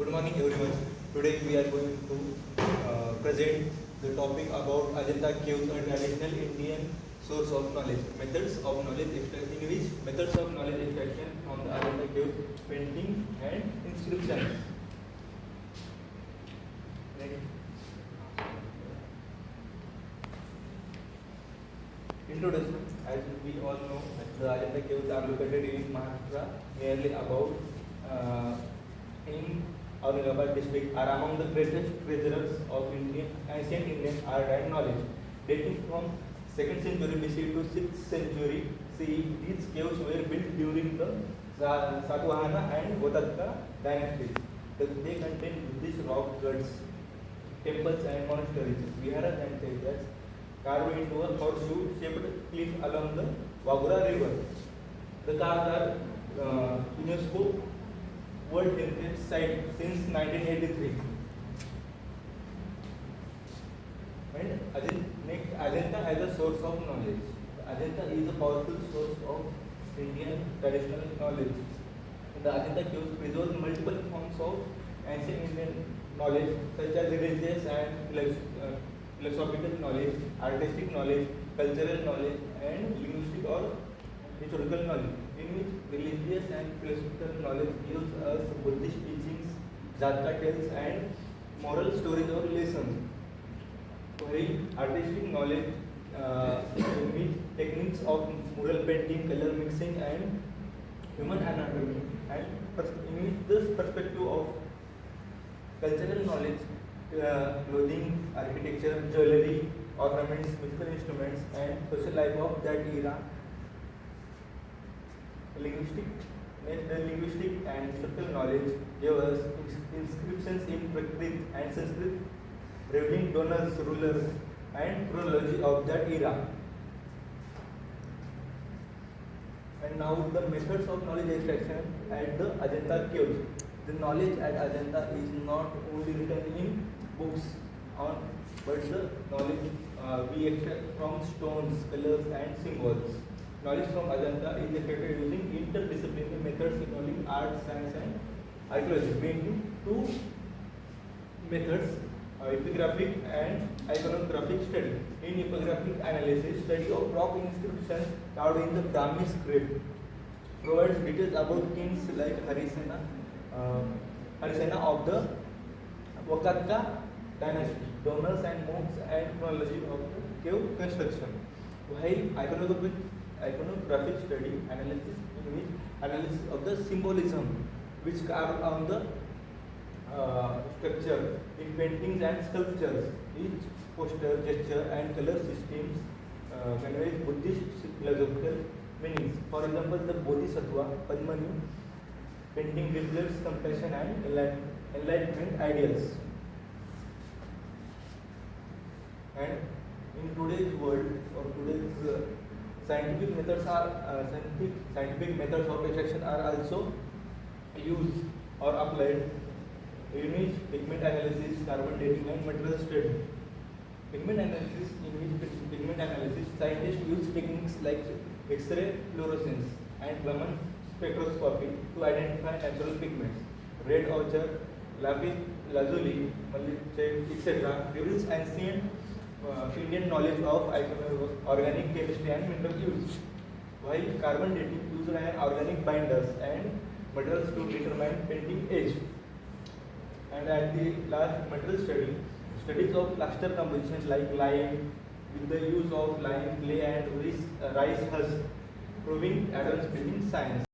Good morning, everyone. Today we are going to present the topic about Ajanta caves, a traditional Indian source of knowledge. Methods of knowledge extraction, which methods of knowledge extraction from the Ajanta caves, painting and inscriptions. Introduction. As we all know, the Ajanta caves are located in Maharashtra, nearly about in Aurangabad district, are among the greatest treasures of ancient Indian art and knowledge. Dating from 2nd century BC to 6th century CE, these caves were built during the Satavahana and Gotadka dynasties. They contain Buddhist rock cuts, temples and monasteries, viharas and theaters, carved into a horseshoe-shaped cliff along the Wagura River. The caves are UNESCO World Heritage Site since 1983. And next, Ajanta has a source of knowledge. Ajanta is a powerful source of Indian traditional knowledge. The Ajanta caves preserve multiple forms of ancient Indian knowledge, such as religious and philosophical knowledge, artistic knowledge, cultural knowledge, and linguistic or historical knowledge, in which religious and philosophical knowledge gives us Buddhist teachings, Jatka tales, and moral stories or lessons. While artistic knowledge, in which techniques of mural painting, color mixing, and human anatomy, and in which this perspective of cultural knowledge, clothing, architecture, jewelry, ornaments, musical instruments, and social life of that era. Linguistic and historical knowledge gave us inscriptions in Prakrit and Sanskrit, revealing donors, rulers, and chronology of that era. And now the methods of knowledge extraction at the Ajanta caves. The knowledge at Ajanta is not only written in books, but the knowledge we extract from stones, colors, and symbols. Knowledge from Ajanta is extracted using interdisciplinary methods involving art, science, and archaeology, mainly two methods: epigraphic and iconographic study. In epigraphic analysis, study of rock inscriptions carved in the Brahmi script provides details about kings like Harisena of the Vakadka dynasty, donors and monks, and chronology of the cave construction. While iconographic study analysis, in which analysis of the symbolism which carved on the structure in paintings and sculptures. Each poster, gesture, and color systems conveys Buddhist philosophical meanings. For example, the Bodhisattva Padmani painting reflects compassion and enlightenment ideals. And in today's world, or today's scientific methods of extraction are also used or applied. Image, pigment analysis, carbon dating, and material study. Pigment analysis, scientists use techniques like X-ray fluorescence and Raman spectroscopy to identify natural pigments. Red ochre, lapis lazuli, etc. reveals ancient Indian knowledge of organic chemistry and mineral use. While carbon dating uses an organic binders and materials to determine painting age. And at the last, material studies of plaster composition like lime with the use of lime, clay, and rice husk, proving advanced building science.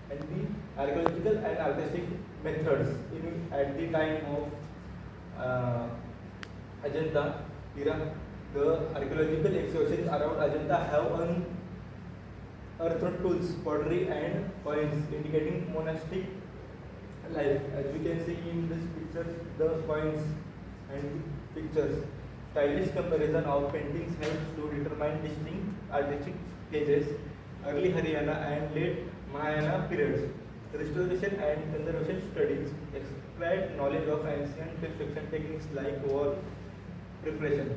And the archaeological and artistic methods at the time of Ajanta era, the archaeological excavations around Ajanta have unearthed tools, pottery, and coins indicating monastic life. As we can see in this picture, the coins and pictures. Stylish comparison of paintings helps to determine distinct artistic stages, early Haryana and late Mahayana periods. Restoration and conservation studies extract knowledge of ancient construction techniques like wall preparation.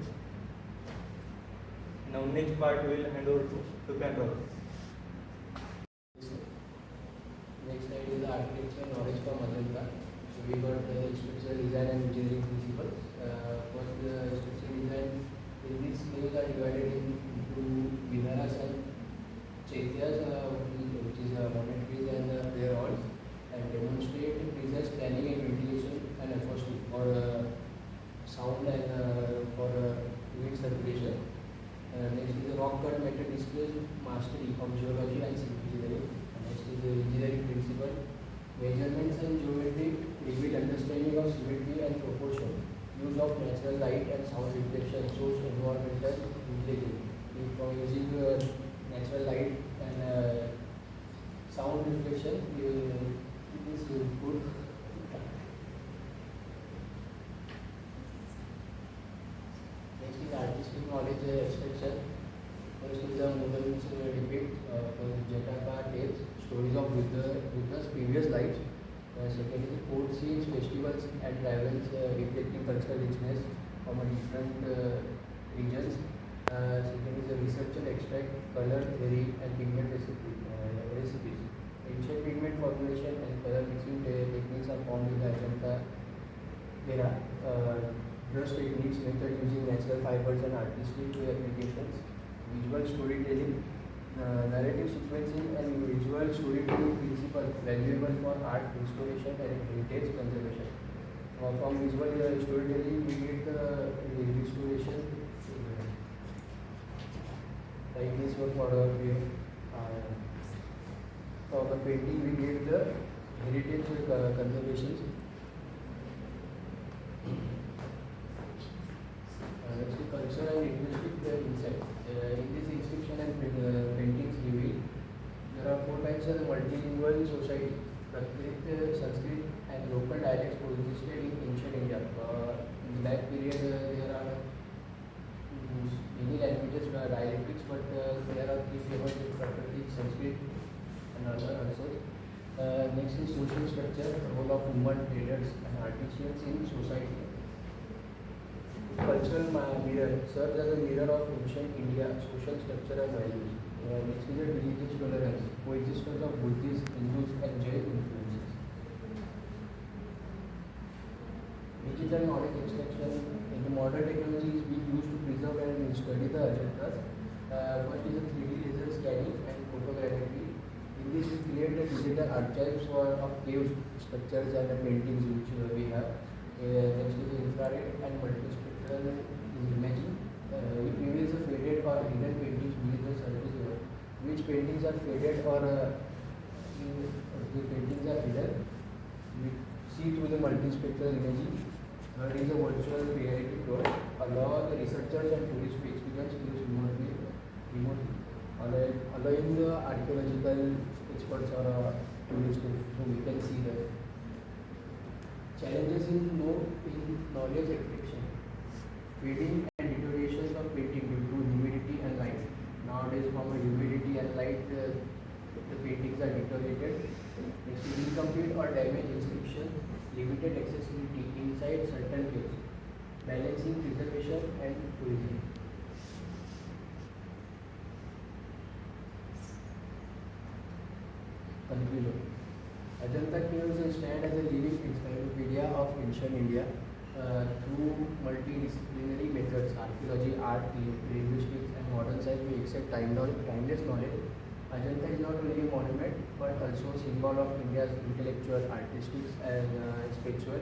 Now next part we will hand over to Sukan. Next architecture knowledge from Ajanta. So we got structural design and engineering principles. First, the structural design. In these skills are divided into Viharas and Chaityas, which is monetaries and their halls, and demonstrate precise planning and ventilation and acoustic for sound and for wind circulation. Next is the rock cut method displays mastery of geology and civil engineering. Next is the engineering principle. Measurements and geometry reveal understanding of symmetry and proportion. Use of natural light and sound reflection shows environmental intelligence. If using natural light and sound reflection, it is good. Next is artistic knowledge extraction. First is the Mughals depict Jataka tales, stories of Buddha's previous lives. Second is court scenes, festivals and travels reflecting cultural richness from a different regions. Second is the researcher extract color theory and pigment recipes. Ancient pigment formulation and color mixing techniques are formed in the Ajanta era. Brush techniques method using natural fibers and artistic applications. Visual storytelling, narrative sequencing and visual storytelling principle valuable for art installation and heritage conservation. From visual storytelling we get the restoration like this one for for the painting we get the heritage conservation. Next is culture and linguistic insight. In this inscription and paintings reveal there are 4 types of multilingual society. Prakrit, Sanskrit and local dialects coexisted in ancient India. In that period there are many languages, dialectics, but there are 3 famous: Prakrit, Sanskrit and other also. Next is social structure, role of women, traders and artisans in society. Cultural mirror serves as a mirror of ancient India, social structure and values. Next is a religious tolerance, coexistence of Buddhists, Hindus and Jain influences. Digital knowledge extraction. In the modern technologies we use to preserve and study the Ajantas. First is a 3D laser scanning and photogrammetry. In this we create the digital archives of cave structures and the paintings which we have. Next is infrared and multispectral imaging. We previous faded or hidden paintings beneath the surface layer. Which paintings are faded or the paintings are hidden? We see through the multispectral imaging. Third is a virtual reality tour. Allow the researchers and tourists to experience things remotely, allowing the archaeological experts or tourists so we can see that. Challenges in knowledge extraction. Fading and deterioration of painting due to humidity and light. Nowadays, from humidity and light, the paintings are deteriorated. Next is incomplete or damaged inscription, limited accessibility inside certain caves. Balancing preservation and tourism. Conclusion. Ajanta caves stand as a living encyclopedia of ancient India. Through multidisciplinary methods, archaeology, art, linguistics and modern science, we accept timeless knowledge. Ajanta is not only a monument but also a symbol of India's intellectual, artistic and spiritual